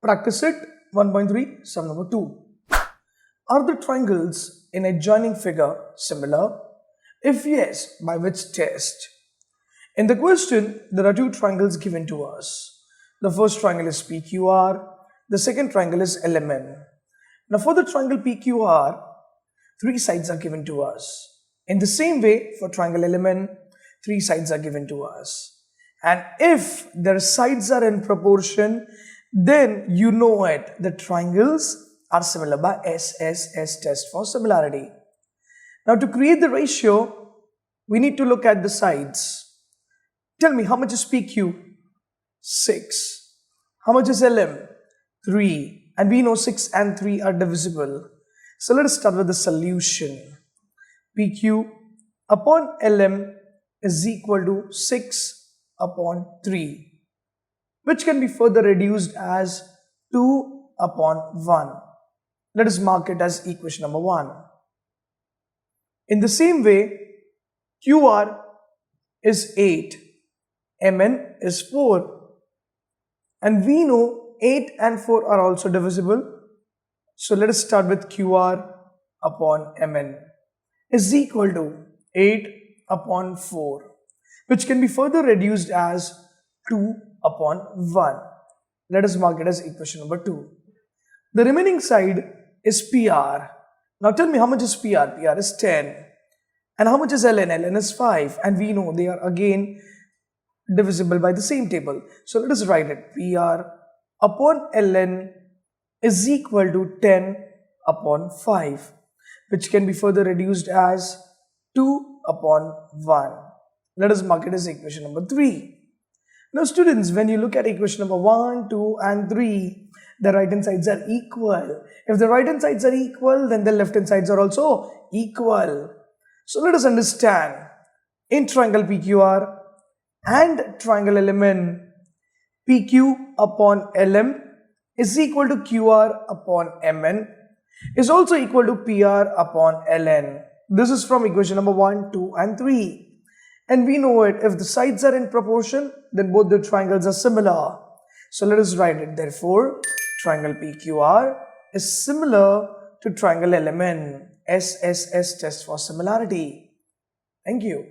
Practice Set 1.3, sum number 2. Are the triangles in adjoining figure similar? If yes, by which test? In the question, there are two triangles given to us. The first triangle is PQR, the second triangle is LMN. Now for the triangle PQR, three sides are given to us. In the same way, for triangle LMN, three sides are given to us. And if their sides are in proportion, then you know it, the triangles are similar by SSS test for similarity. Now to create the ratio, we need to look at the sides. Tell me, how much is PQ? 6. How much is LM? 3. And we know 6 and 3 are divisible. So let us start with the solution. PQ upon LM is equal to 6 upon 3, which can be further reduced as 2 upon 1. Let us mark it as equation number 1. In the same way, QR is 8, MN is 4, and we know 8 and 4 are also divisible. So let us start with QR upon MN is equal to 8 upon 4, which can be further reduced as 2 upon 1. Let us mark it as equation number 2. The remaining side is PR. Now tell me, how much is PR? PR is 10. And how much is LN? LN is 5. And we know they are again divisible by the same table. So let us write it. PR upon LN is equal to 10 upon 5, which can be further reduced as 2 upon 1. Let us mark it as equation number 3. Now students, when you look at equation number 1, 2 and 3, the right hand sides are equal. If the right hand sides are equal, then the left hand sides are also equal. So let us understand, in triangle PQR and triangle LMN, PQ upon LM is equal to QR upon MN is also equal to PR upon LN. This is from equation number 1, 2 and 3. And we know it, if the sides are in proportion, then both the triangles are similar. So let us write it. Therefore, triangle PQR is similar to triangle LMN. SSS test for similarity. Thank you.